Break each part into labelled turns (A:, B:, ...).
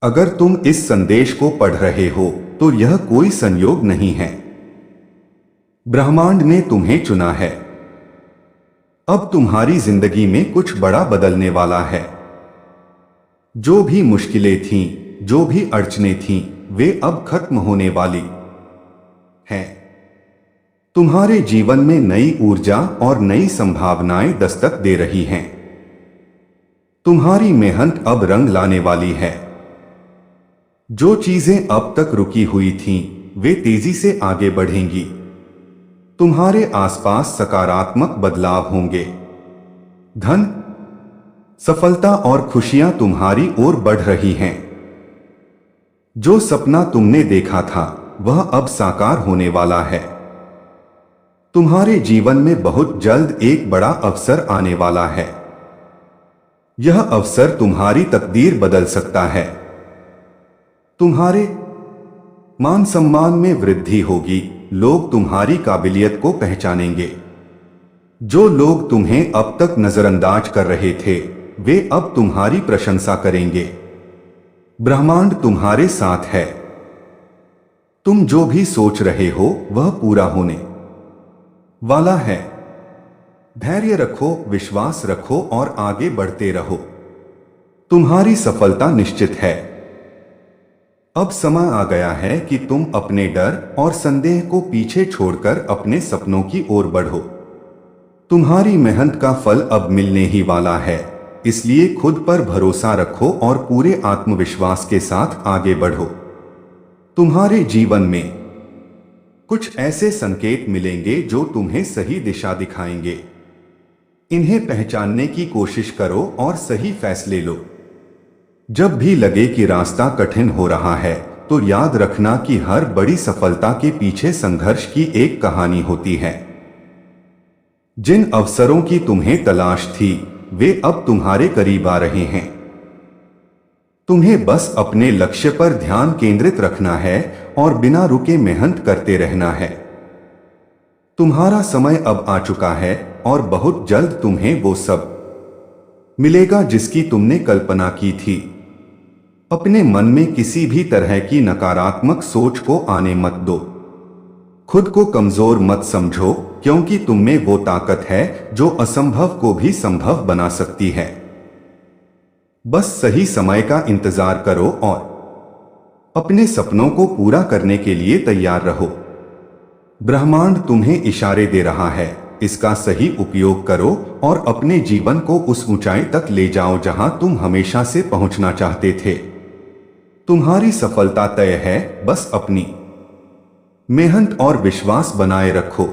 A: अगर तुम इस संदेश को पढ़ रहे हो तो यह कोई संयोग नहीं है। ब्रह्मांड ने तुम्हें चुना है। अब तुम्हारी जिंदगी में कुछ बड़ा बदलने वाला है। जो भी मुश्किलें थीं, जो भी अड़चनें थीं, वे अब खत्म होने वाली हैं। तुम्हारे जीवन में नई ऊर्जा और नई संभावनाएं दस्तक दे रही हैं। तुम्हारी मेहनत अब रंग लाने वाली है। जो चीजें अब तक रुकी हुई थीं, वे तेजी से आगे बढ़ेंगी। तुम्हारे आसपास सकारात्मक बदलाव होंगे। धन, सफलता और खुशियां तुम्हारी ओर बढ़ रही हैं। जो सपना तुमने देखा था, वह अब साकार होने वाला है। तुम्हारे जीवन में बहुत जल्द एक बड़ा अवसर आने वाला है। यह अवसर तुम्हारी तकदीर बदल सकता है। तुम्हारे मान सम्मान में वृद्धि होगी। लोग तुम्हारी काबिलियत को पहचानेंगे। जो लोग तुम्हें अब तक नजरअंदाज कर रहे थे, वे अब तुम्हारी प्रशंसा करेंगे। ब्रह्मांड तुम्हारे साथ है। तुम जो भी सोच रहे हो वह पूरा होने वाला है। धैर्य रखो, विश्वास रखो और आगे बढ़ते रहो। तुम्हारी सफलता निश्चित है। अब समय आ गया है कि तुम अपने डर और संदेह को पीछे छोड़कर अपने सपनों की ओर बढ़ो। तुम्हारी मेहनत का फल अब मिलने ही वाला है, इसलिए खुद पर भरोसा रखो और पूरे आत्मविश्वास के साथ आगे बढ़ो। तुम्हारे जीवन में कुछ ऐसे संकेत मिलेंगे जो तुम्हें सही दिशा दिखाएंगे। इन्हें पहचानने की कोशिश करो और सही फैसले लो। जब भी लगे कि रास्ता कठिन हो रहा है, तो याद रखना कि हर बड़ी सफलता के पीछे संघर्ष की एक कहानी होती है। जिन अवसरों की तुम्हें तलाश थी, वे अब तुम्हारे करीब आ रहे हैं। तुम्हें बस अपने लक्ष्य पर ध्यान केंद्रित रखना है और बिना रुके मेहनत करते रहना है। तुम्हारा समय अब आ चुका है और बहुत जल्द तुम्हें वो सब मिलेगा जिसकी तुमने कल्पना की थी। अपने मन में किसी भी तरह की नकारात्मक सोच को आने मत दो। खुद को कमजोर मत समझो, क्योंकि तुम में वो ताकत है जो असंभव को भी संभव बना सकती है। बस सही समय का इंतजार करो और अपने सपनों को पूरा करने के लिए तैयार रहो। ब्रह्मांड तुम्हें इशारे दे रहा है, इसका सही उपयोग करो और अपने जीवन को उस ऊंचाई तक ले जाओ जहां तुम हमेशा से पहुंचना चाहते थे। तुम्हारी सफलता तय है, बस अपनी मेहनत और विश्वास बनाए रखो।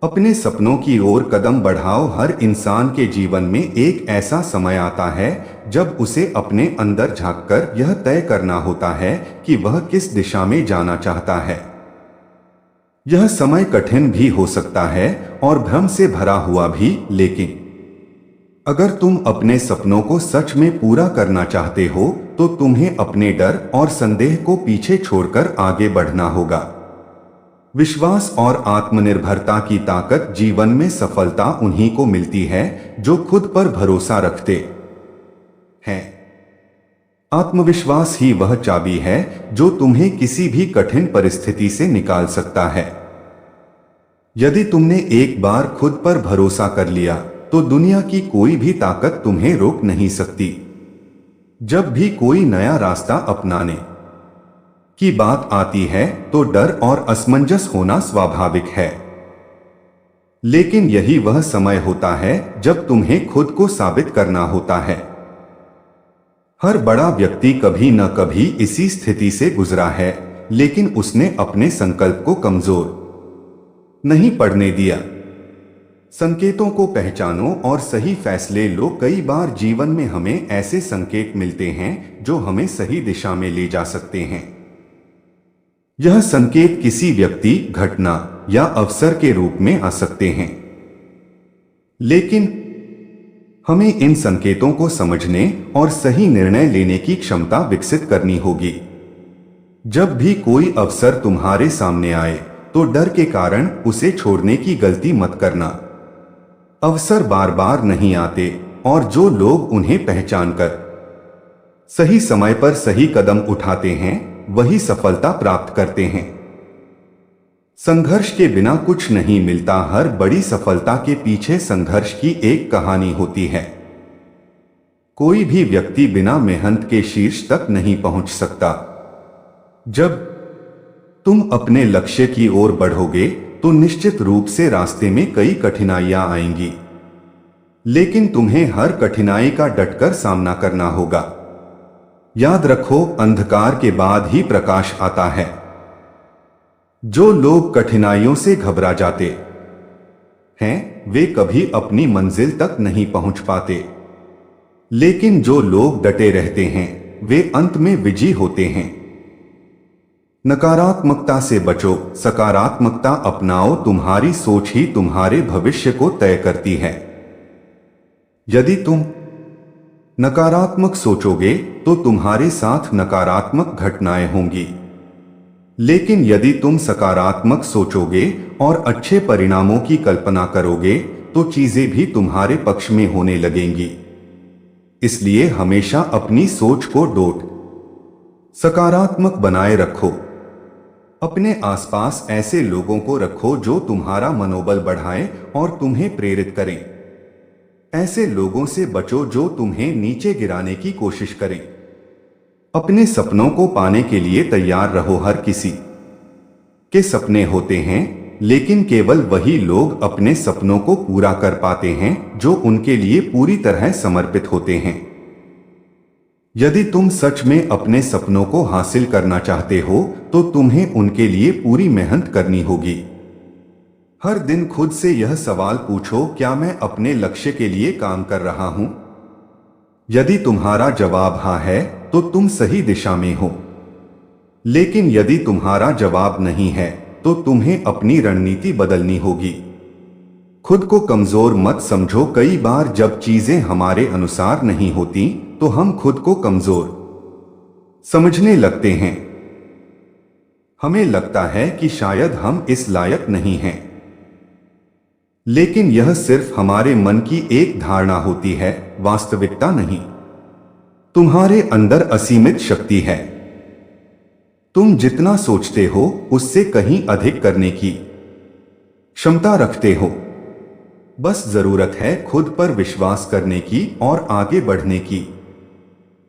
A: अपने सपनों की ओर कदम बढ़ाओ। हर इंसान के जीवन में एक ऐसा समय आता है जब उसे अपने अंदर झांककर यह तय करना होता है कि वह किस दिशा में जाना चाहता है। यह समय कठिन भी हो सकता है और भ्रम से भरा हुआ भी, लेकिन अगर तुम अपने सपनों को सच में पूरा करना चाहते हो, तो तुम्हें अपने डर और संदेह को पीछे छोड़कर आगे बढ़ना होगा। विश्वास और आत्मनिर्भरता की ताकत जीवन में सफलता उन्हीं को मिलती है जो खुद पर भरोसा रखते हैं। आत्मविश्वास ही वह चाबी है जो तुम्हें किसी भी कठिन परिस्थिति से निकाल सकता है। यदि तुमने एक बार खुद पर भरोसा कर लिया, तो दुनिया की कोई भी ताकत तुम्हें रोक नहीं सकती। जब भी कोई नया रास्ता अपनाने की बात आती है, तो डर और असमंजस होना स्वाभाविक है। लेकिन यही वह समय होता है जब तुम्हें खुद को साबित करना होता है। हर बड़ा व्यक्ति कभी न कभी इसी स्थिति से गुजरा है, लेकिन उसने अपने संकल्प को कमजोर नहीं पड़ने दिया। संकेतों को पहचानो और सही फैसले लो। कई बार जीवन में हमें ऐसे संकेत मिलते हैं जो हमें सही दिशा में ले जा सकते हैं। यह संकेत किसी व्यक्ति, घटना या अवसर के रूप में आ सकते हैं, लेकिन हमें इन संकेतों को समझने और सही निर्णय लेने की क्षमता विकसित करनी होगी। जब भी कोई अवसर तुम्हारे सामने आए, तो डर के कारण उसे छोड़ने की गलती मत करना। अवसर बार बार नहीं आते और जो लोग उन्हें पहचानकर सही समय पर सही कदम उठाते हैं वही सफलता प्राप्त करते हैं। संघर्ष के बिना कुछ नहीं मिलता। हर बड़ी सफलता के पीछे संघर्ष की एक कहानी होती है। कोई भी व्यक्ति बिना मेहनत के शीर्ष तक नहीं पहुंच सकता। जब तुम अपने लक्ष्य की ओर बढ़ोगे तो निश्चित रूप से रास्ते में कई कठिनाइयां आएंगी, लेकिन तुम्हें हर कठिनाई का डटकर सामना करना होगा। याद रखो, अंधकार के बाद ही प्रकाश आता है। जो लोग कठिनाइयों से घबरा जाते हैं वे कभी अपनी मंजिल तक नहीं पहुंच पाते, लेकिन जो लोग डटे रहते हैं वे अंत में विजयी होते हैं। नकारात्मकता से बचो, सकारात्मकता अपनाओ। तुम्हारी सोच ही तुम्हारे भविष्य को तय करती है। यदि तुम नकारात्मक सोचोगे तो तुम्हारे साथ नकारात्मक घटनाएं होंगी, लेकिन यदि तुम सकारात्मक सोचोगे और अच्छे परिणामों की कल्पना करोगे तो चीजें भी तुम्हारे पक्ष में होने लगेंगी। इसलिए हमेशा अपनी सोच को सकारात्मक बनाए रखो। अपने आसपास ऐसे लोगों को रखो जो तुम्हारा मनोबल बढ़ाएं और तुम्हें प्रेरित करें। ऐसे लोगों से बचो जो तुम्हें नीचे गिराने की कोशिश करें। अपने सपनों को पाने के लिए तैयार रहो। हर किसी के सपने होते हैं, लेकिन केवल वही लोग अपने सपनों को पूरा कर पाते हैं जो उनके लिए पूरी तरह समर्पित होते हैं। यदि तुम सच में अपने सपनों को हासिल करना चाहते हो तो तुम्हें उनके लिए पूरी मेहनत करनी होगी। हर दिन खुद से यह सवाल पूछो, क्या मैं अपने लक्ष्य के लिए काम कर रहा हूं? यदि तुम्हारा जवाब हाँ है तो तुम सही दिशा में हो, लेकिन यदि तुम्हारा जवाब नहीं है तो तुम्हें अपनी रणनीति बदलनी होगी। खुद को कमजोर मत समझो। कई बार जब चीजें हमारे अनुसार नहीं होती तो हम खुद को कमजोर समझने लगते हैं। हमें लगता है कि शायद हम इस लायक नहीं हैं, लेकिन यह सिर्फ हमारे मन की एक धारणा होती है, वास्तविकता नहीं। तुम्हारे अंदर असीमित शक्ति है। तुम जितना सोचते हो उससे कहीं अधिक करने की क्षमता रखते हो। बस जरूरत है खुद पर विश्वास करने की और आगे बढ़ने की।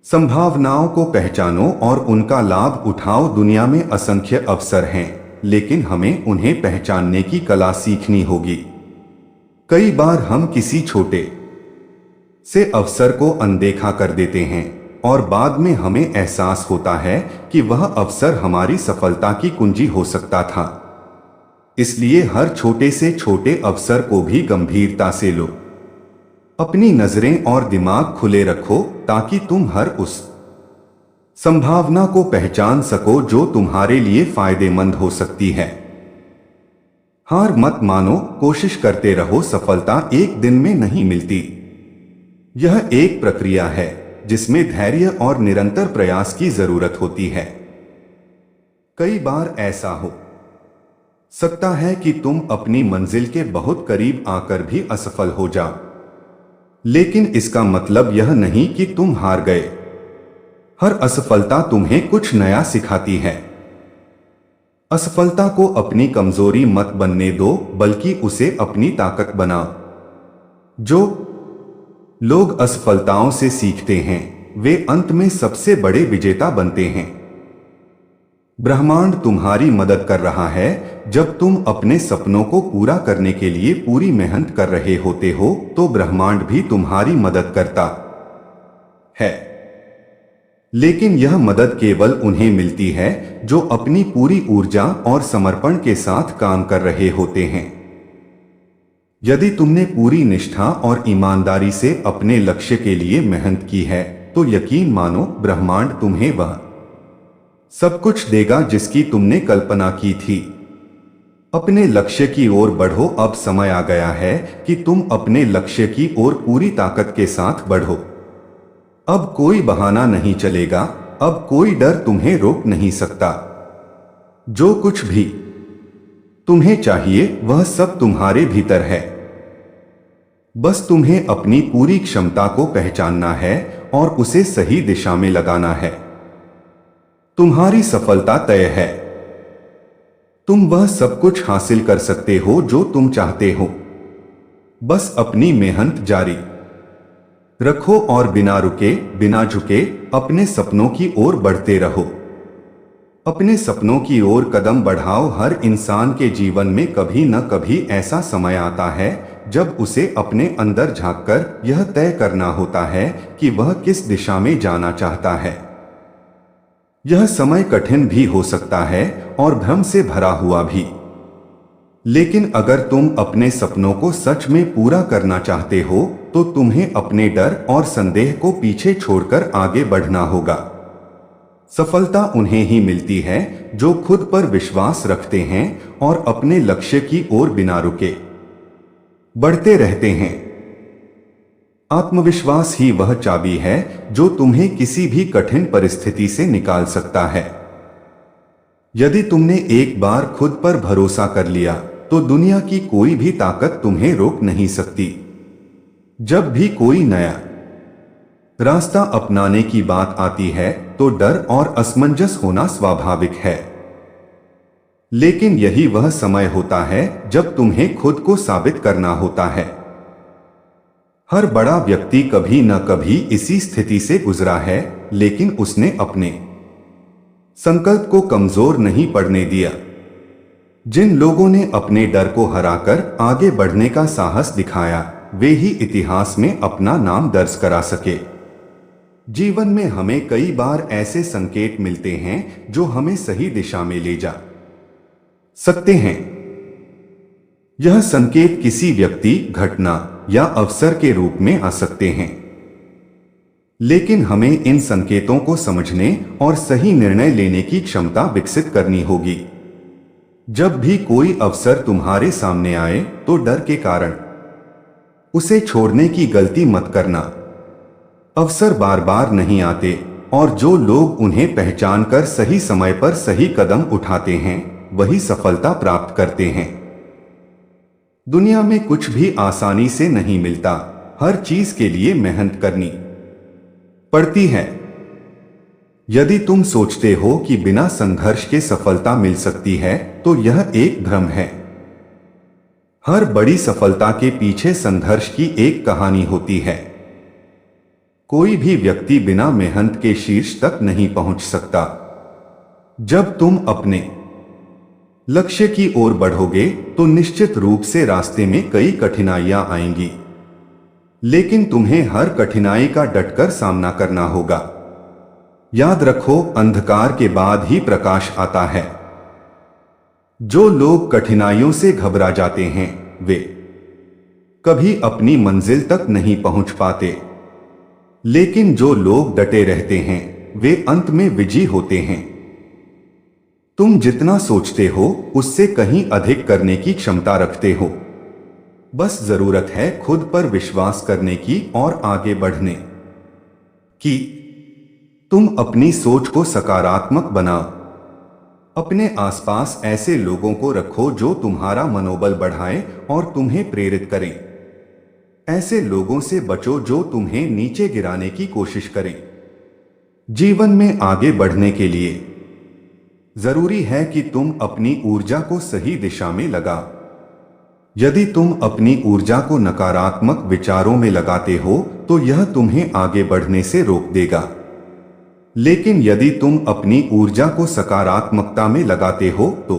A: संभावनाओं को पहचानो और उनका लाभ उठाओ। दुनिया में असंख्य अवसर हैं, लेकिन हमें उन्हें पहचानने की कला सीखनी होगी। कई बार हम किसी छोटे से अवसर को अनदेखा कर देते हैं और बाद में हमें एहसास होता है कि वह अवसर हमारी सफलता की कुंजी हो सकता था। इसलिए हर छोटे से छोटे अवसर को भी गंभीरता से लो। अपनी नजरें और दिमाग खुले रखो ताकि तुम हर उस संभावना को पहचान सको जो तुम्हारे लिए फायदेमंद हो सकती है। हार मत मानो, कोशिश करते रहो। सफलता एक दिन में नहीं मिलती। यह एक प्रक्रिया है जिसमें धैर्य और निरंतर प्रयास की जरूरत होती है। कई बार ऐसा हो सकता है कि तुम अपनी मंजिल के बहुत करीब आकर भी असफल हो जाओ, लेकिन इसका मतलब यह नहीं कि तुम हार गए। हर असफलता तुम्हें कुछ नया सिखाती है। असफलता को अपनी कमजोरी मत बनने दो, बल्कि उसे अपनी ताकत बनाओ। जो लोग असफलताओं से सीखते हैं वे अंत में सबसे बड़े विजेता बनते हैं। ब्रह्मांड तुम्हारी मदद कर रहा है। जब तुम अपने सपनों को पूरा करने के लिए पूरी मेहनत कर रहे होते हो तो ब्रह्मांड भी तुम्हारी मदद करता है, लेकिन यह मदद केवल उन्हें मिलती है जो अपनी पूरी ऊर्जा और समर्पण के साथ काम कर रहे होते हैं। यदि तुमने पूरी निष्ठा और ईमानदारी से अपने लक्ष्य के लिए मेहनत की है तो यकीन मानो ब्रह्मांड तुम्हें वह सब कुछ देगा जिसकी तुमने कल्पना की थी। अपने लक्ष्य की ओर बढ़ो। अब समय आ गया है कि तुम अपने लक्ष्य की ओर पूरी ताकत के साथ बढ़ो। अब कोई बहाना नहीं चलेगा। अब कोई डर तुम्हें रोक नहीं सकता। जो कुछ भी तुम्हें चाहिए वह सब तुम्हारे भीतर है। बस तुम्हें अपनी पूरी क्षमता को पहचानना है और उसे सही दिशा में लगाना है। तुम्हारी सफलता तय है। तुम वह सब कुछ हासिल कर सकते हो जो तुम चाहते हो। बस अपनी मेहनत जारी रखो और बिना रुके, बिना झुके अपने सपनों की ओर बढ़ते रहो। अपने सपनों की ओर कदम बढ़ाओ। हर इंसान के जीवन में कभी न कभी ऐसा समय आता है जब उसे अपने अंदर झांककर यह तय करना होता है कि वह किस दिशा में जाना चाहता है। यह समय कठिन भी हो सकता है और भ्रम से भरा हुआ भी। लेकिन अगर तुम अपने सपनों को सच में पूरा करना चाहते हो तो तुम्हें अपने डर और संदेह को पीछे छोड़कर आगे बढ़ना होगा। सफलता उन्हें ही मिलती है जो खुद पर विश्वास रखते हैं और अपने लक्ष्य की ओर बिना रुके बढ़ते रहते हैं। आत्मविश्वास ही वह चाबी है जो तुम्हें किसी भी कठिन परिस्थिति से निकाल सकता है। यदि तुमने एक बार खुद पर भरोसा कर लिया तो दुनिया की कोई भी ताकत तुम्हें रोक नहीं सकती। जब भी कोई नया रास्ता अपनाने की बात आती है तो डर और असमंजस होना स्वाभाविक है। लेकिन यही वह समय होता है जब तुम्हें खुद को साबित करना होता है। हर बड़ा व्यक्ति कभी न कभी इसी स्थिति से गुजरा है, लेकिन उसने अपने संकल्प को कमजोर नहीं पड़ने दिया। जिन लोगों ने अपने डर को हराकर आगे बढ़ने का साहस दिखाया, वे ही इतिहास में अपना नाम दर्ज करा सके। जीवन में हमें कई बार ऐसे संकेत मिलते हैं जो हमें सही दिशा में ले जा सकते हैं। यह संकेत किसी व्यक्ति, घटना या अवसर के रूप में आ सकते हैं, लेकिन हमें इन संकेतों को समझने और सही निर्णय लेने की क्षमता विकसित करनी होगी। जब भी कोई अवसर तुम्हारे सामने आए तो डर के कारण उसे छोड़ने की गलती मत करना। अवसर बार बार नहीं आते और जो लोग उन्हें पहचानकर सही समय पर सही कदम उठाते हैं वही सफलता प्राप्त करते हैं। दुनिया में कुछ भी आसानी से नहीं मिलता। हर चीज के लिए मेहनत करनी पड़ती है। यदि तुम सोचते हो कि बिना संघर्ष के सफलता मिल सकती है तो यह एक भ्रम है। हर बड़ी सफलता के पीछे संघर्ष की एक कहानी होती है। कोई भी व्यक्ति बिना मेहनत के शीर्ष तक नहीं पहुंच सकता। जब तुम अपने लक्ष्य की ओर बढ़ोगे तो निश्चित रूप से रास्ते में कई कठिनाइयां आएंगी, लेकिन तुम्हें हर कठिनाई का डटकर सामना करना होगा। याद रखो, अंधकार के बाद ही प्रकाश आता है। जो लोग कठिनाइयों से घबरा जाते हैं वे कभी अपनी मंजिल तक नहीं पहुंच पाते, लेकिन जो लोग डटे रहते हैं वे अंत में विजयी होते हैं। तुम जितना सोचते हो उससे कहीं अधिक करने की क्षमता रखते हो। बस जरूरत है खुद पर विश्वास करने की और आगे बढ़ने की। तुम अपनी सोच को सकारात्मक बनाओ। अपने आसपास ऐसे लोगों को रखो जो तुम्हारा मनोबल बढ़ाएं और तुम्हें प्रेरित करें। ऐसे लोगों से बचो जो तुम्हें नीचे गिराने की कोशिश करें। जीवन में आगे बढ़ने के लिए जरूरी है कि तुम अपनी ऊर्जा को सही दिशा में लगाओ। यदि तुम अपनी ऊर्जा को नकारात्मक विचारों में लगाते हो तो यह तुम्हें आगे बढ़ने से रोक देगा, लेकिन यदि तुम अपनी ऊर्जा को सकारात्मकता में लगाते हो तो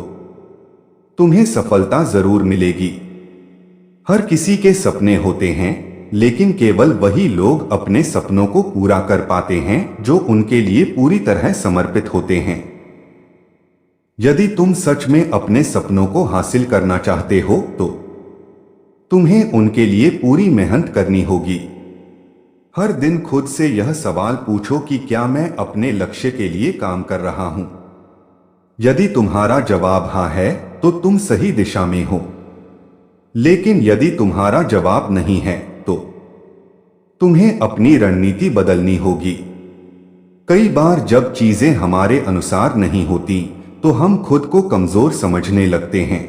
A: तुम्हें सफलता जरूर मिलेगी। हर किसी के सपने होते हैं, लेकिन केवल वही लोग अपने सपनों को पूरा कर पाते हैं जो उनके लिए पूरी तरह समर्पित होते हैं। यदि तुम सच में अपने सपनों को हासिल करना चाहते हो तो तुम्हें उनके लिए पूरी मेहनत करनी होगी। हर दिन खुद से यह सवाल पूछो कि क्या मैं अपने लक्ष्य के लिए काम कर रहा हूं। यदि तुम्हारा जवाब हाँ है तो तुम सही दिशा में हो, लेकिन यदि तुम्हारा जवाब नहीं है तो तुम्हें अपनी रणनीति बदलनी होगी। कई बार जब चीजें हमारे अनुसार नहीं होती तो हम खुद को कमजोर समझने लगते हैं।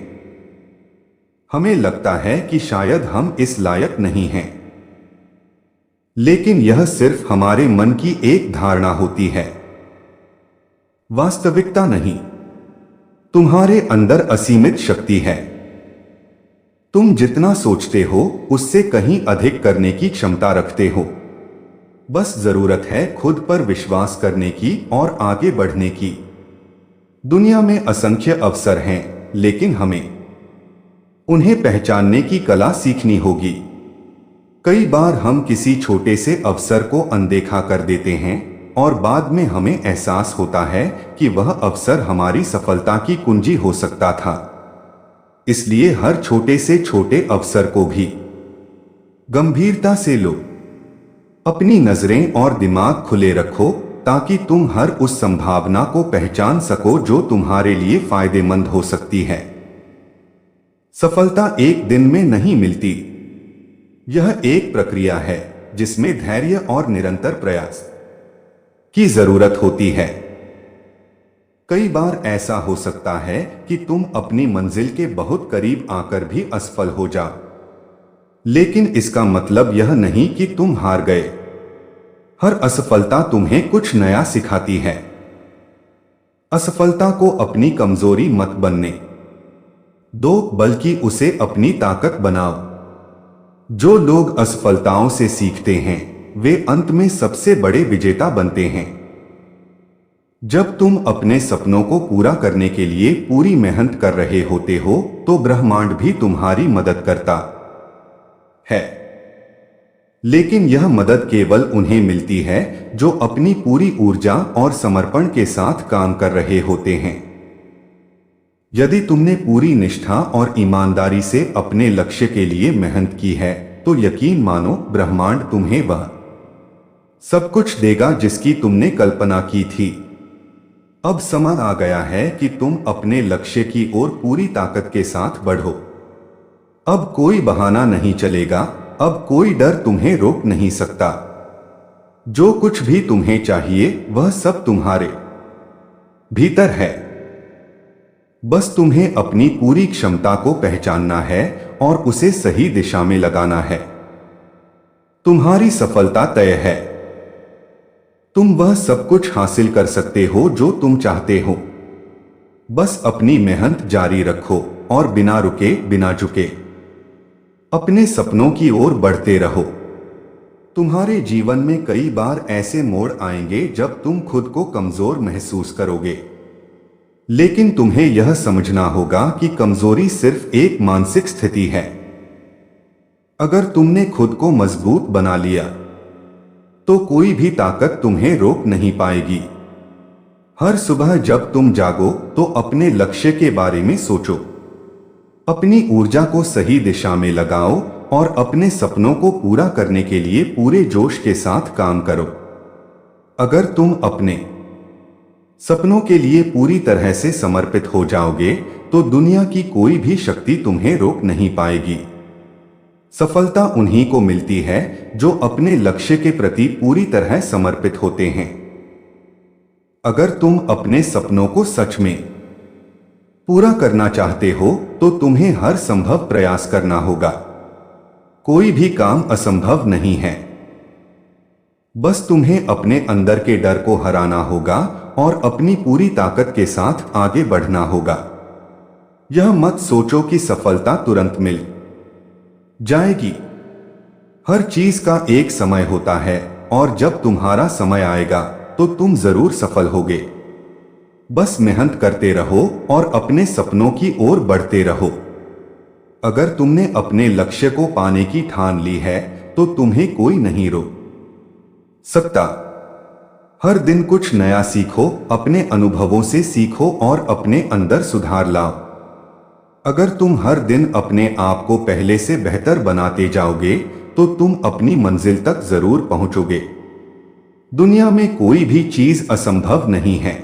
A: हमें लगता है कि शायद हम इस लायक नहीं हैं, लेकिन यह सिर्फ हमारे मन की एक धारणा होती है, वास्तविकता नहीं। तुम्हारे अंदर असीमित शक्ति है। तुम जितना सोचते हो उससे कहीं अधिक करने की क्षमता रखते हो। बस जरूरत है खुद पर विश्वास करने की और आगे बढ़ने की। दुनिया में असंख्य अवसर हैं, लेकिन हमें उन्हें पहचानने की कला सीखनी होगी। कई बार हम किसी छोटे से अवसर को अनदेखा कर देते हैं और बाद में हमें एहसास होता है कि वह अवसर हमारी सफलता की कुंजी हो सकता था। इसलिए हर छोटे से छोटे अवसर को भी गंभीरता से लो। अपनी नजरें और दिमाग खुले रखो ताकि तुम हर उस संभावना को पहचान सको जो तुम्हारे लिए फायदेमंद हो सकती है। सफलता एक दिन में नहीं मिलती। यह एक प्रक्रिया है जिसमें धैर्य और निरंतर प्रयास की जरूरत होती है। कई बार ऐसा हो सकता है कि तुम अपनी मंजिल के बहुत करीब आकर भी असफल हो जाओ, लेकिन इसका मतलब यह नहीं कि तुम हार गए। हर असफलता तुम्हें कुछ नया सिखाती है। असफलता को अपनी कमजोरी मत बनने दो, बल्कि उसे अपनी ताकत बनाओ। जो लोग असफलताओं से सीखते हैं वे अंत में सबसे बड़े विजेता बनते हैं। जब तुम अपने सपनों को पूरा करने के लिए पूरी मेहनत कर रहे होते हो तो ब्रह्मांड भी तुम्हारी मदद करता है, लेकिन यह मदद केवल उन्हें मिलती है जो अपनी पूरी ऊर्जा और समर्पण के साथ काम कर रहे होते हैं। यदि तुमने पूरी निष्ठा और ईमानदारी से अपने लक्ष्य के लिए मेहनत की है तो यकीन मानो ब्रह्मांड तुम्हें वह सब कुछ देगा जिसकी तुमने कल्पना की थी। अब समय आ गया है कि तुम अपने लक्ष्य की ओर पूरी ताकत के साथ बढ़ो। अब कोई बहाना नहीं चलेगा, अब कोई डर तुम्हें रोक नहीं सकता। जो कुछ भी तुम्हें चाहिए वह सब तुम्हारे भीतर है। बस तुम्हें अपनी पूरी क्षमता को पहचानना है और उसे सही दिशा में लगाना है। तुम्हारी सफलता तय है। तुम वह सब कुछ हासिल कर सकते हो जो तुम चाहते हो। बस अपनी मेहनत जारी रखो और बिना रुके बिना झुके अपने सपनों की ओर बढ़ते रहो। तुम्हारे जीवन में कई बार ऐसे मोड़ आएंगे जब तुम खुद को कमजोर महसूस करोगे, लेकिन तुम्हें यह समझना होगा कि कमजोरी सिर्फ एक मानसिक स्थिति है। अगर तुमने खुद को मजबूत बना लिया तो कोई भी ताकत तुम्हें रोक नहीं पाएगी। हर सुबह जब तुम जागो तो अपने लक्ष्य के बारे में सोचो, अपनी ऊर्जा को सही दिशा में लगाओ और अपने सपनों को पूरा करने के लिए पूरे जोश के साथ काम करो। अगर तुम अपने सपनों के लिए पूरी तरह से समर्पित हो जाओगे तो दुनिया की कोई भी शक्ति तुम्हें रोक नहीं पाएगी। सफलता उन्हीं को मिलती है जो अपने लक्ष्य के प्रति पूरी तरह समर्पित होते हैं। अगर तुम अपने सपनों को सच में पूरा करना चाहते हो तो तुम्हें हर संभव प्रयास करना होगा। कोई भी काम असंभव नहीं है। बस तुम्हें अपने अंदर के डर को हराना होगा और अपनी पूरी ताकत के साथ आगे बढ़ना होगा। यह मत सोचो कि सफलता तुरंत मिल जाएगी। हर चीज का एक समय होता है और जब तुम्हारा समय आएगा तो तुम जरूर सफल होगे। बस मेहनत करते रहो और अपने सपनों की ओर बढ़ते रहो। अगर तुमने अपने लक्ष्य को पाने की ठान ली है तो तुम्हें कोई नहीं रोक सकता। हर दिन कुछ नया सीखो, अपने अनुभवों से सीखो और अपने अंदर सुधार लाओ। अगर तुम हर दिन अपने आप को पहले से बेहतर बनाते जाओगे तो तुम अपनी मंजिल तक जरूर पहुंचोगे। दुनिया में कोई भी चीज असंभव नहीं है।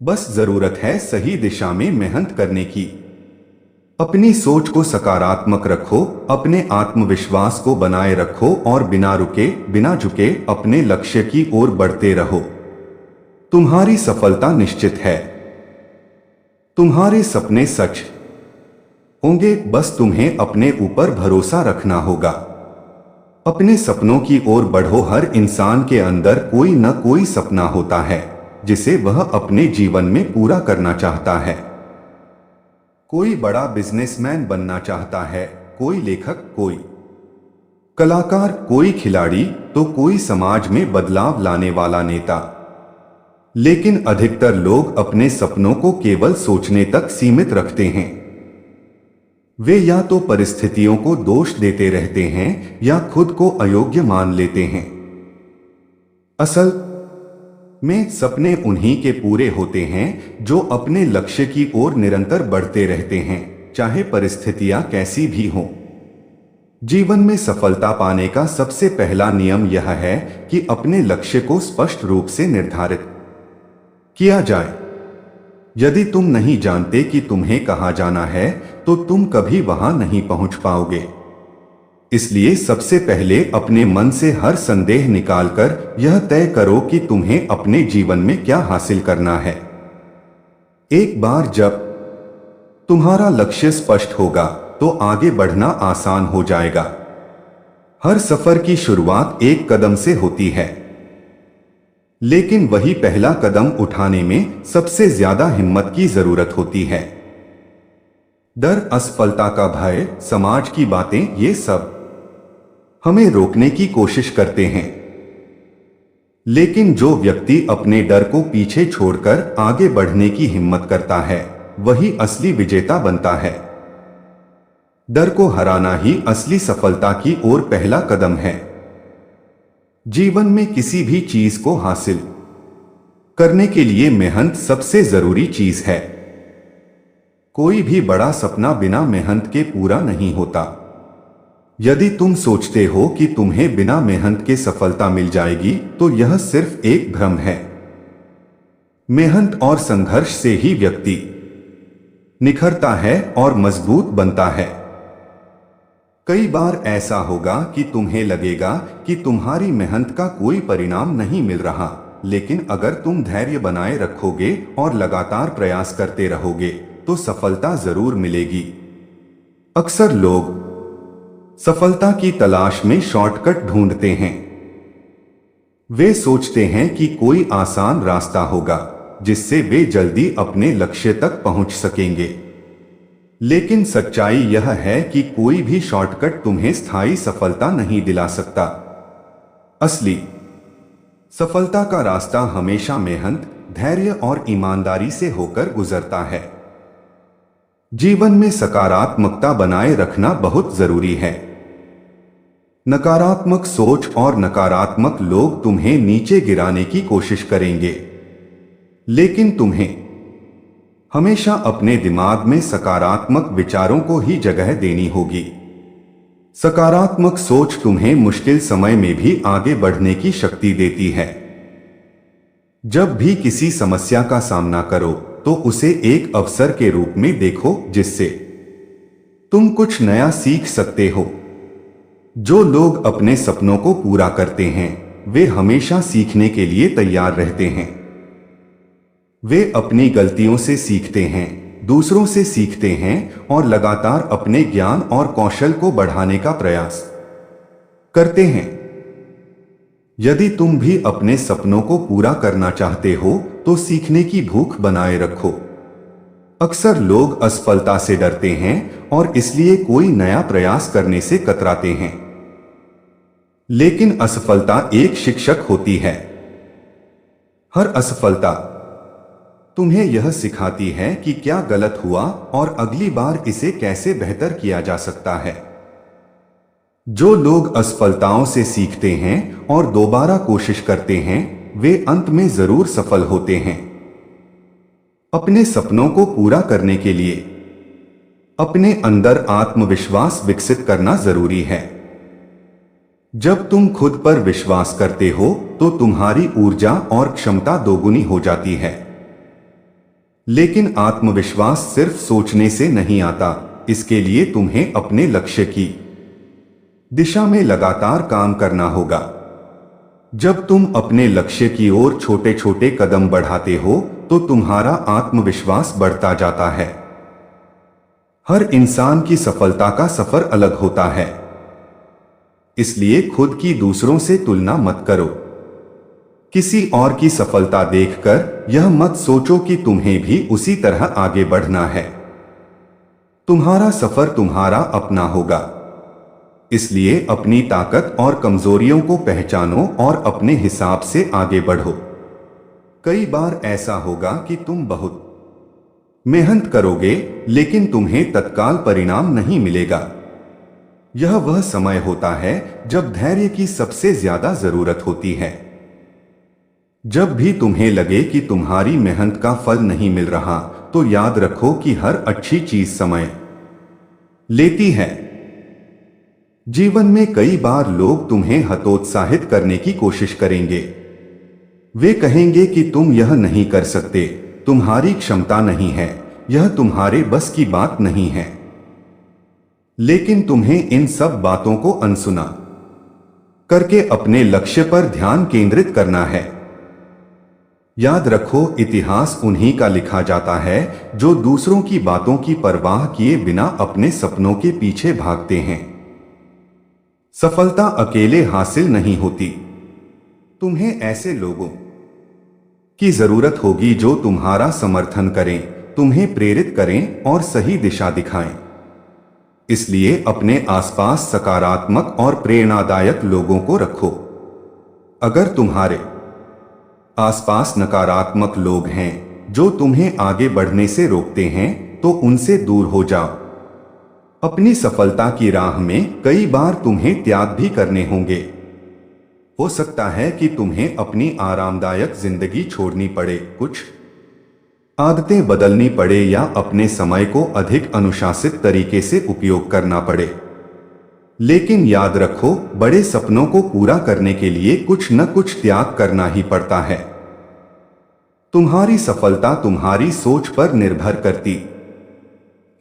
A: बस जरूरत है सही दिशा में मेहनत करने की। अपनी सोच को सकारात्मक रखो, अपने आत्मविश्वास को बनाए रखो और बिना रुके बिना झुके अपने लक्ष्य की ओर बढ़ते रहो। तुम्हारी सफलता निश्चित है। तुम्हारे सपने सच होंगे, बस तुम्हें अपने ऊपर भरोसा रखना होगा। अपने सपनों की ओर बढ़ो। हर इंसान के अंदर कोई न कोई सपना होता है जिसे वह अपने जीवन में पूरा करना चाहता है। कोई बड़ा बिजनेसमैन बनना चाहता है, कोई लेखक, कोई कलाकार, कोई खिलाड़ी, तो कोई समाज में बदलाव लाने वाला नेता। लेकिन अधिकतर लोग अपने सपनों को केवल सोचने तक सीमित रखते हैं। वे या तो परिस्थितियों को दोष देते रहते हैं या खुद को अयोग्य मान लेते हैं। असल में सपने उन्हीं के पूरे होते हैं जो अपने लक्ष्य की ओर निरंतर बढ़ते रहते हैं, चाहे परिस्थितियां कैसी भी हों। जीवन में सफलता पाने का सबसे पहला नियम यह है कि अपने लक्ष्य को स्पष्ट रूप से निर्धारित किया जाए। यदि तुम नहीं जानते कि तुम्हें कहां जाना है, तो तुम कभी वहां नहीं पहुंच पाओगे। इसलिए सबसे पहले अपने मन से हर संदेह निकालकर यह तय करो कि तुम्हें अपने जीवन में क्या हासिल करना है। एक बार जब तुम्हारा लक्ष्य स्पष्ट होगा, तो आगे बढ़ना आसान हो जाएगा। हर सफर की शुरुआत एक कदम से होती है, लेकिन वही पहला कदम उठाने में सबसे ज्यादा हिम्मत की जरूरत होती है। डर, असफलता का भय, समाज की बातें, ये सब हमें रोकने की कोशिश करते हैं। लेकिन जो व्यक्ति अपने डर को पीछे छोड़कर आगे बढ़ने की हिम्मत करता है, वही असली विजेता बनता है। डर को हराना ही असली सफलता की ओर पहला कदम है। जीवन में किसी भी चीज को हासिल करने के लिए मेहनत सबसे जरूरी चीज है। कोई भी बड़ा सपना बिना मेहनत के पूरा नहीं होता। यदि तुम सोचते हो कि तुम्हें बिना मेहनत के सफलता मिल जाएगी, तो यह सिर्फ एक भ्रम है। मेहनत और संघर्ष से ही व्यक्ति निखरता है और मजबूत बनता है। कई बार ऐसा होगा कि तुम्हें लगेगा कि तुम्हारी मेहनत का कोई परिणाम नहीं मिल रहा, लेकिन अगर तुम धैर्य बनाए रखोगे और लगातार प्रयास करते रहोगे, तो सफलता जरूर मिलेगी। अक्सर लोग सफलता की तलाश में शॉर्टकट ढूंढते हैं। वे सोचते हैं कि कोई आसान रास्ता होगा जिससे वे जल्दी अपने लक्ष्य तक पहुंच सकेंगे। लेकिन सच्चाई यह है कि कोई भी शॉर्टकट तुम्हें स्थायी सफलता नहीं दिला सकता। असली सफलता का रास्ता हमेशा मेहनत, धैर्य और ईमानदारी से होकर गुजरता है। जीवन में सकारात्मकता बनाए रखना बहुत जरूरी है। नकारात्मक सोच और नकारात्मक लोग तुम्हें नीचे गिराने की कोशिश करेंगे, लेकिन तुम्हें हमेशा अपने दिमाग में सकारात्मक विचारों को ही जगह देनी होगी। सकारात्मक सोच तुम्हें मुश्किल समय में भी आगे बढ़ने की शक्ति देती है। जब भी किसी समस्या का सामना करो, तो उसे एक अवसर के रूप में देखो जिससे तुम कुछ नया सीख सकते हो। जो लोग अपने सपनों को पूरा करते हैं, वे हमेशा सीखने के लिए तैयार रहते हैं। वे अपनी गलतियों से सीखते हैं, दूसरों से सीखते हैं और लगातार अपने ज्ञान और कौशल को बढ़ाने का प्रयास करते हैं। यदि तुम भी अपने सपनों को पूरा करना चाहते हो, तो सीखने की भूख बनाए रखो। अक्सर लोग असफलता से डरते हैं और इसलिए कोई नया प्रयास करने से कतराते हैं। लेकिन असफलता एक शिक्षक होती है। हर असफलता तुम्हें यह सिखाती है कि क्या गलत हुआ और अगली बार इसे कैसे बेहतर किया जा सकता है। जो लोग असफलताओं से सीखते हैं और दोबारा कोशिश करते हैं, वे अंत में जरूर सफल होते हैं। अपने सपनों को पूरा करने के लिए अपने अंदर आत्मविश्वास विकसित करना जरूरी है। जब तुम खुद पर विश्वास करते हो, तो तुम्हारी ऊर्जा और क्षमता दोगुनी हो जाती है। लेकिन आत्मविश्वास सिर्फ सोचने से नहीं आता, इसके लिए तुम्हें अपने लक्ष्य की दिशा में लगातार काम करना होगा। जब तुम अपने लक्ष्य की ओर छोटे छोटे कदम बढ़ाते हो, तो तुम्हारा आत्मविश्वास बढ़ता जाता है। हर इंसान की सफलता का सफर अलग होता है, इसलिए खुद की दूसरों से तुलना मत करो। किसी और की सफलता देखकर यह मत सोचो कि तुम्हें भी उसी तरह आगे बढ़ना है। तुम्हारा सफर तुम्हारा अपना होगा, इसलिए अपनी ताकत और कमजोरियों को पहचानो और अपने हिसाब से आगे बढ़ो। कई बार ऐसा होगा कि तुम बहुत मेहनत करोगे लेकिन तुम्हें तत्काल परिणाम नहीं मिलेगा। यह वह समय होता है जब धैर्य की सबसे ज्यादा जरूरत होती है। जब भी तुम्हें लगे कि तुम्हारी मेहनत का फल नहीं मिल रहा, तो याद रखो कि हर अच्छी चीज समय लेती है। जीवन में कई बार लोग तुम्हें हतोत्साहित करने की कोशिश करेंगे। वे कहेंगे कि तुम यह नहीं कर सकते, तुम्हारी क्षमता नहीं है, यह तुम्हारे बस की बात नहीं है। लेकिन तुम्हें इन सब बातों को अनसुना करके अपने लक्ष्य पर ध्यान केंद्रित करना है। याद रखो, इतिहास उन्हीं का लिखा जाता है जो दूसरों की बातों की परवाह किए बिना अपने सपनों के पीछे भागते हैं। सफलता अकेले हासिल नहीं होती। तुम्हें ऐसे लोगों की जरूरत होगी जो तुम्हारा समर्थन करें, तुम्हें प्रेरित करें और सही दिशा दिखाएं। इसलिए अपने आसपास सकारात्मक और प्रेरणादायक लोगों को रखो। अगर तुम्हारे आसपास नकारात्मक लोग हैं जो तुम्हें आगे बढ़ने से रोकते हैं, तो उनसे दूर हो जाओ। अपनी सफलता की राह में कई बार तुम्हें त्याग भी करने होंगे। हो सकता है कि तुम्हें अपनी आरामदायक जिंदगी छोड़नी पड़े, कुछ आदतें बदलनी पड़े या अपने समय को अधिक अनुशासित तरीके से उपयोग करना पड़े। लेकिन याद रखो, बड़े सपनों को पूरा करने के लिए कुछ न कुछ त्याग करना ही पड़ता है। तुम्हारी सफलता तुम्हारी सोच पर निर्भर करती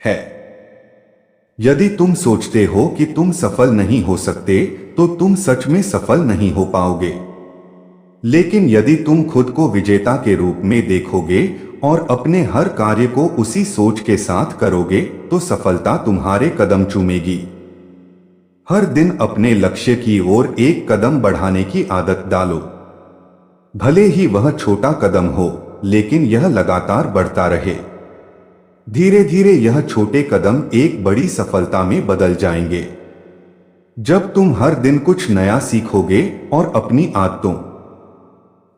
A: है। यदि तुम सोचते हो कि तुम सफल नहीं हो सकते, तो तुम सच में सफल नहीं हो पाओगे। लेकिन यदि तुम खुद को विजेता के रूप में देखोगे और अपने हर कार्य को उसी सोच के साथ करोगे, तो सफलता तुम्हारे कदम चूमेगी। हर दिन अपने लक्ष्य की ओर एक कदम बढ़ाने की आदत डालो। भले ही वह छोटा कदम हो, लेकिन यह लगातार बढ़ता रहे। धीरे धीरे यह छोटे कदम एक बड़ी सफलता में बदल जाएंगे। जब तुम हर दिन कुछ नया सीखोगे और अपनी आदतों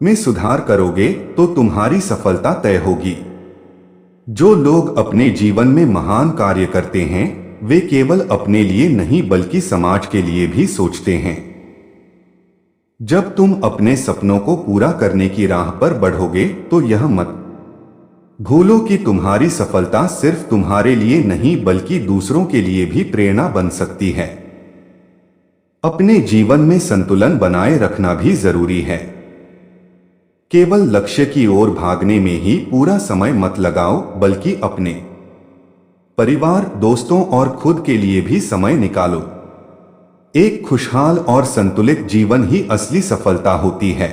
A: में सुधार करोगे, तो तुम्हारी सफलता तय होगी। जो लोग अपने जीवन में महान कार्य करते हैं, वे केवल अपने लिए नहीं बल्कि समाज के लिए भी सोचते हैं। जब तुम अपने सपनों को पूरा करने की राह पर बढ़ोगे, तो यह मत भूलो कि तुम्हारी सफलता सिर्फ तुम्हारे लिए नहीं बल्कि दूसरों के लिए भी प्रेरणा बन सकती है। अपने जीवन में संतुलन बनाए रखना भी जरूरी है। केवल लक्ष्य की ओर भागने में ही पूरा समय मत लगाओ, बल्कि अपने परिवार, दोस्तों और खुद के लिए भी समय निकालो। एक खुशहाल और संतुलित जीवन ही असली सफलता होती है।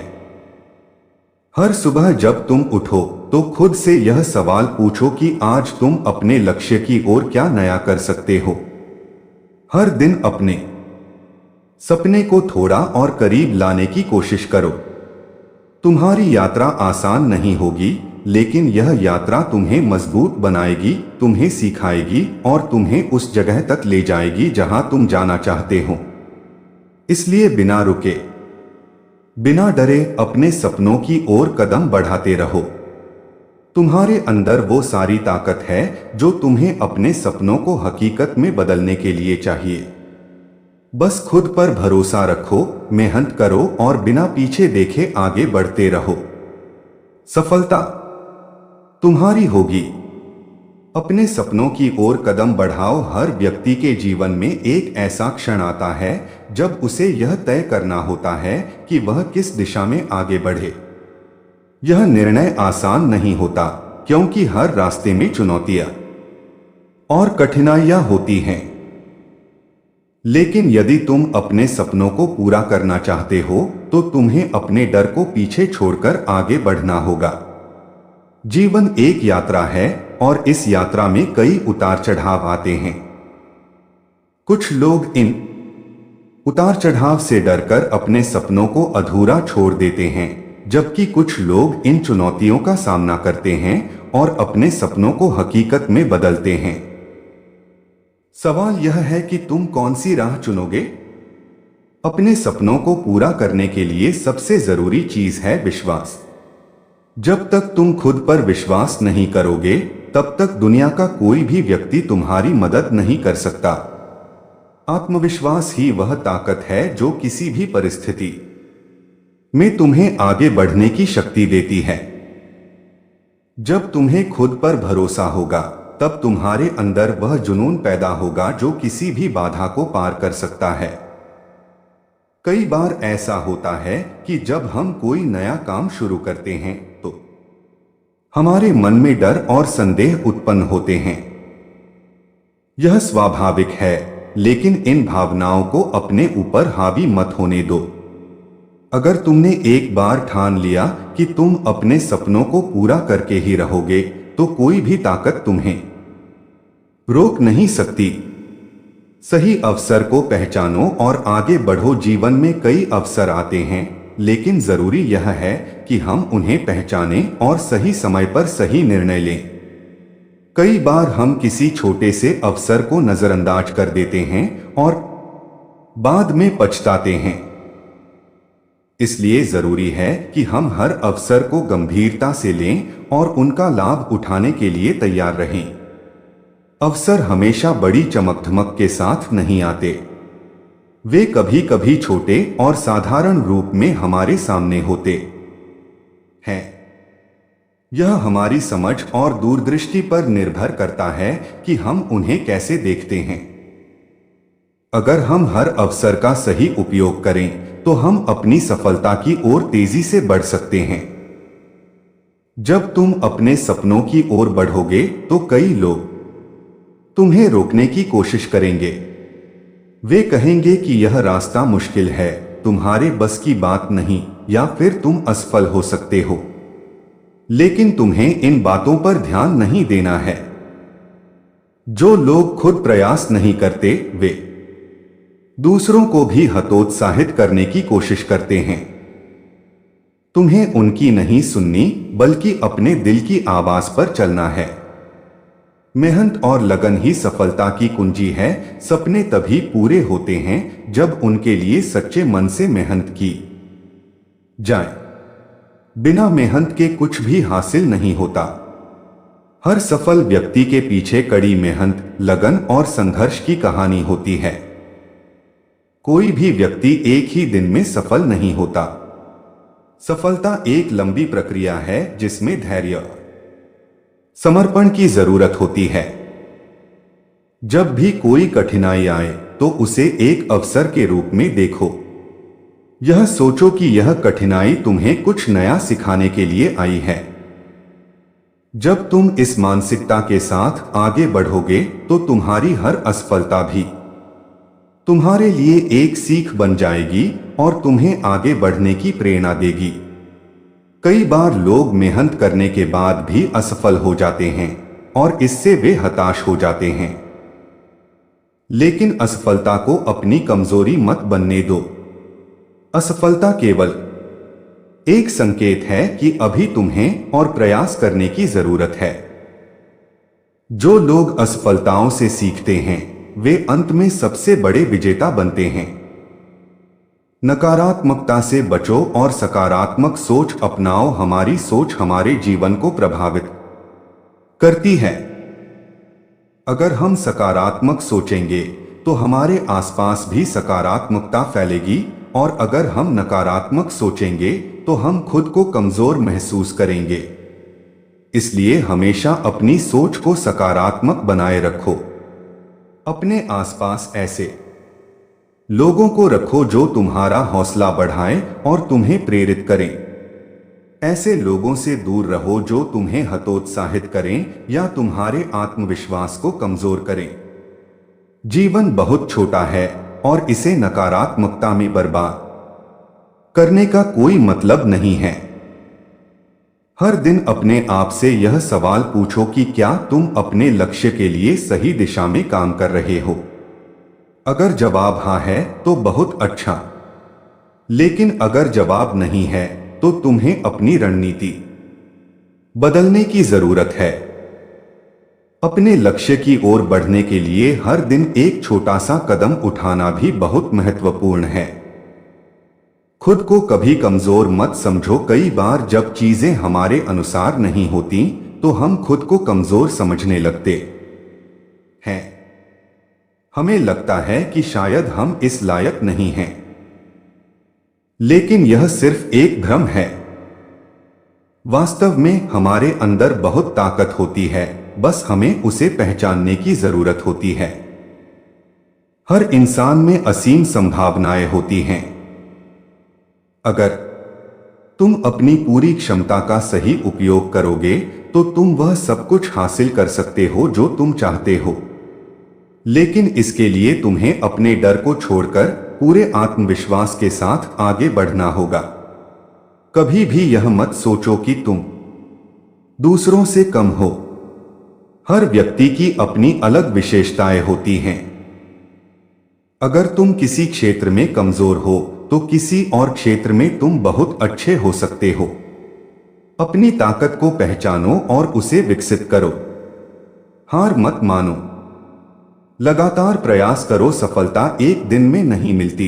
A: हर सुबह जब तुम उठो, तो खुद से यह सवाल पूछो कि आज तुम अपने लक्ष्य की ओर क्या नया कर सकते हो। हर दिन अपने सपने को थोड़ा और करीब लाने की कोशिश करो। तुम्हारी यात्रा आसान नहीं होगी, लेकिन यह यात्रा तुम्हें मजबूत बनाएगी, तुम्हें सिखाएगी और तुम्हें उस जगह तक ले जाएगी जहां तुम जाना चाहते हो। इसलिए बिना रुके, बिना डरे अपने सपनों की ओर कदम बढ़ाते रहो। तुम्हारे अंदर वो सारी ताकत है जो तुम्हें अपने सपनों को हकीकत में बदलने के लिए चाहिए। बस खुद पर भरोसा रखो, मेहनत करो और बिना पीछे देखे आगे बढ़ते रहो। सफलता तुम्हारी होगी। अपने सपनों की ओर कदम बढ़ाओ। हर व्यक्ति के जीवन में एक ऐसा क्षण आता है जब उसे यह तय करना होता है कि वह किस दिशा में आगे बढ़े। यह निर्णय आसान नहीं होता, क्योंकि हर रास्ते में चुनौतियां और कठिनाइयां होती हैं। लेकिन यदि तुम अपने सपनों को पूरा करना चाहते हो, तो तुम्हें अपने डर को पीछे छोड़कर आगे बढ़ना होगा। जीवन एक यात्रा है, और इस यात्रा में कई उतार चढ़ाव आते हैं। कुछ लोग इन उतार चढ़ाव से डरकर अपने सपनों को अधूरा छोड़ देते हैं, जबकि कुछ लोग इन चुनौतियों का सामना करते हैं और अपने सपनों को हकीकत में बदलते हैं। सवाल यह है कि तुम कौन सी राह चुनोगे? अपने सपनों को पूरा करने के लिए सबसे जरूरी चीज है विश्वास। जब तक तुम खुद पर विश्वास नहीं करोगे, तब तक दुनिया का कोई भी व्यक्ति तुम्हारी मदद नहीं कर सकता। आत्मविश्वास ही वह ताकत है जो किसी भी परिस्थिति में तुम्हें आगे बढ़ने की शक्ति देती है। जब तुम्हें खुद पर भरोसा होगा, तब तुम्हारे अंदर वह जुनून पैदा होगा जो किसी भी बाधा को पार कर सकता है। कई बार ऐसा होता है कि जब हम कोई नया काम शुरू करते हैं तो हमारे मन में डर और संदेह उत्पन्न होते हैं। यह स्वाभाविक है, लेकिन इन भावनाओं को अपने ऊपर हावी मत होने दो। अगर तुमने एक बार ठान लिया कि तुम अपने सपनों को पूरा करके ही रहोगे, तो कोई भी ताकत तुम्हें रोक नहीं सकती। सही अवसर को पहचानो और आगे बढ़ो। जीवन में कई अवसर आते हैं, लेकिन जरूरी यह है कि हम उन्हें पहचानें और सही समय पर सही निर्णय लें। कई बार हम किसी छोटे से अवसर को नजरअंदाज कर देते हैं और बाद में पछताते हैं। इसलिए जरूरी है कि हम हर अवसर को गंभीरता से लें और उनका लाभ उठाने के लिए तैयार रहें। अवसर हमेशा बड़ी चमक धमक के साथ नहीं आते। वे कभी कभी छोटे और साधारण रूप में हमारे सामने होते हैं। यह हमारी समझ और दूरदृष्टि पर निर्भर करता है कि हम उन्हें कैसे देखते हैं। अगर हम हर अवसर का सही उपयोग करें, तो हम अपनी सफलता की ओर तेजी से बढ़ सकते हैं। जब तुम अपने सपनों की ओर बढ़ोगे, तो कई लोग तुम्हें रोकने की कोशिश करेंगे। वे कहेंगे कि यह रास्ता मुश्किल है, तुम्हारे बस की बात नहीं, या फिर तुम असफल हो सकते हो। लेकिन तुम्हें इन बातों पर ध्यान नहीं देना है। जो लोग खुद प्रयास नहीं करते, वे दूसरों को भी हतोत्साहित करने की कोशिश करते हैं। तुम्हें उनकी नहीं सुननी, बल्कि अपने दिल की आवाज पर चलना है। मेहनत और लगन ही सफलता की कुंजी है। सपने तभी पूरे होते हैं जब उनके लिए सच्चे मन से मेहनत की जाए। बिना मेहनत के कुछ भी हासिल नहीं होता। हर सफल व्यक्ति के पीछे कड़ी मेहनत, लगन और संघर्ष की कहानी होती है। कोई भी व्यक्ति एक ही दिन में सफल नहीं होता। सफलता एक लंबी प्रक्रिया है जिसमें धैर्य, समर्पण की जरूरत होती है। जब भी कोई कठिनाई आए, तो उसे एक अवसर के रूप में देखो। यह सोचो कि यह कठिनाई तुम्हें कुछ नया सिखाने के लिए आई है। जब तुम इस मानसिकता के साथ आगे बढ़ोगे, तो तुम्हारी हर असफलता भी तुम्हारे लिए एक सीख बन जाएगी और तुम्हें आगे बढ़ने की प्रेरणा देगी। कई बार लोग मेहनत करने के बाद भी असफल हो जाते हैं और इससे वे हताश हो जाते हैं। लेकिन असफलता को अपनी कमजोरी मत बनने दो। असफलता केवल एक संकेत है कि अभी तुम्हें और प्रयास करने की जरूरत है। जो लोग असफलताओं से सीखते हैं, वे अंत में सबसे बड़े विजेता बनते हैं। नकारात्मकता से बचो और सकारात्मक सोच अपनाओ। हमारी सोच हमारे जीवन को प्रभावित करती है। अगर हम सकारात्मक सोचेंगे, तो हमारे आसपास भी सकारात्मकता फैलेगी, और अगर हम नकारात्मक सोचेंगे, तो हम खुद को कमजोर महसूस करेंगे। इसलिए हमेशा अपनी सोच को सकारात्मक बनाए रखो। अपने आसपास ऐसे लोगों को रखो जो तुम्हारा हौसला बढ़ाएं और तुम्हें प्रेरित करें। ऐसे लोगों से दूर रहो जो तुम्हें हतोत्साहित करें या तुम्हारे आत्मविश्वास को कमजोर करें। जीवन बहुत छोटा है और इसे नकारात्मकता में बर्बाद करने का कोई मतलब नहीं है। हर दिन अपने आप से यह सवाल पूछो कि क्या तुम अपने लक्ष्य के लिए सही दिशा में काम कर रहे हो। अगर जवाब हाँ है तो बहुत अच्छा, लेकिन अगर जवाब नहीं है तो तुम्हें अपनी रणनीति बदलने की जरूरत है। अपने लक्ष्य की ओर बढ़ने के लिए हर दिन एक छोटा सा कदम उठाना भी बहुत महत्वपूर्ण है। खुद को कभी कमजोर मत समझो। कई बार जब चीजें हमारे अनुसार नहीं होती तो हम खुद को कमजोर समझने लगते हैं। हमें लगता है कि शायद हम इस लायक नहीं हैं, लेकिन यह सिर्फ एक भ्रम है। वास्तव में हमारे अंदर बहुत ताकत होती है, बस हमें उसे पहचानने की जरूरत होती है। हर इंसान में असीम संभावनाएं होती हैं। अगर तुम अपनी पूरी क्षमता का सही उपयोग करोगे तो तुम वह सब कुछ हासिल कर सकते हो जो तुम चाहते हो। लेकिन इसके लिए तुम्हें अपने डर को छोड़कर पूरे आत्मविश्वास के साथ आगे बढ़ना होगा। कभी भी यह मत सोचो कि तुम दूसरों से कम हो। हर व्यक्ति की अपनी अलग विशेषताएं होती हैं। अगर तुम किसी क्षेत्र में कमजोर हो तो किसी और क्षेत्र में तुम बहुत अच्छे हो सकते हो। अपनी ताकत को पहचानो और उसे विकसित करो। हार मत मानो, लगातार प्रयास करो। सफलता एक दिन में नहीं मिलती।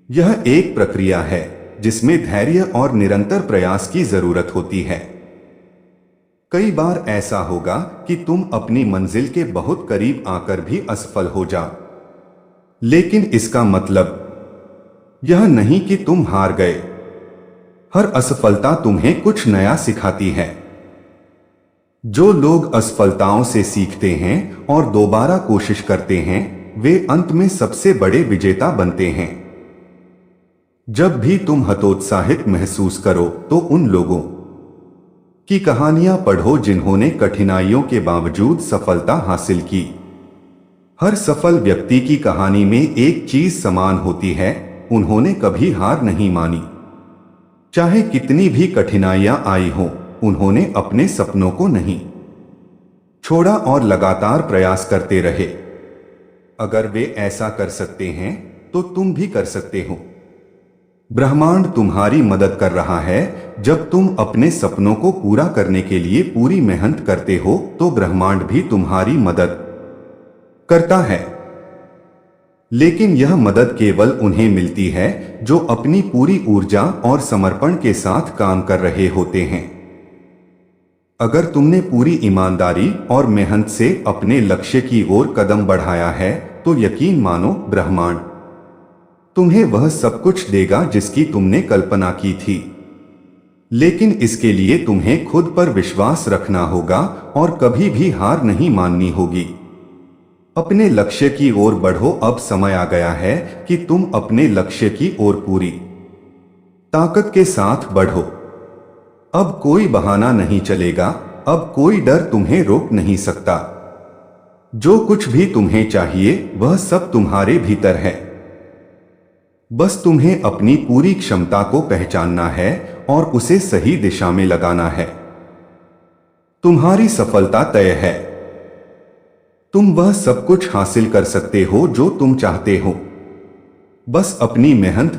A: यह एक प्रक्रिया है जिसमें धैर्य और निरंतर प्रयास की जरूरत होती है। कई बार ऐसा होगा कि तुम अपनी मंजिल के बहुत करीब आकर भी असफल हो जाओ, लेकिन इसका मतलब यह नहीं कि तुम हार गए। हर असफलता तुम्हें कुछ नया सिखाती है। जो लोग असफलताओं से सीखते हैं और दोबारा कोशिश करते हैं, वे अंत में सबसे बड़े विजेता बनते हैं। जब भी तुम हतोत्साहित महसूस करो तो उन लोगों की कहानियां पढ़ो जिन्होंने कठिनाइयों के बावजूद सफलता हासिल की। हर सफल व्यक्ति की कहानी में एक चीज समान होती है, उन्होंने कभी हार नहीं मानी। चाहे कितनी भी कठिनाइयां आई हों, उन्होंने अपने सपनों को नहीं छोड़ा और लगातार प्रयास करते रहे। अगर वे ऐसा कर सकते हैं तो तुम भी कर सकते हो। ब्रह्मांड तुम्हारी मदद कर रहा है। जब तुम अपने सपनों को पूरा करने के लिए पूरी मेहनत करते हो तो ब्रह्मांड भी तुम्हारी मदद करता है। लेकिन यह मदद केवल उन्हें मिलती है जो अपनी पूरी ऊर्जा और समर्पण के साथ काम कर रहे होते हैं। अगर तुमने पूरी ईमानदारी और मेहनत से अपने लक्ष्य की ओर कदम बढ़ाया है तो यकीन मानो ब्रह्मांड तुम्हें वह सब कुछ देगा जिसकी तुमने कल्पना की थी। लेकिन इसके लिए तुम्हें खुद पर विश्वास रखना होगा और कभी भी हार नहीं माननी होगी। अपने लक्ष्य की ओर बढ़ो। अब समय आ गया है कि तुम अपने लक्ष्य की ओर पूरी ताकत के साथ बढ़ो। अब कोई बहाना नहीं चलेगा। अब कोई डर तुम्हें रोक नहीं सकता। जो कुछ भी तुम्हें चाहिए वह सब तुम्हारे भीतर है। बस तुम्हें अपनी पूरी क्षमता को पहचानना है और उसे सही दिशा में लगाना है। तुम्हारी सफलता तय है। तुम वह सब कुछ हासिल कर सकते हो जो तुम चाहते हो। बस अपनी मेहनत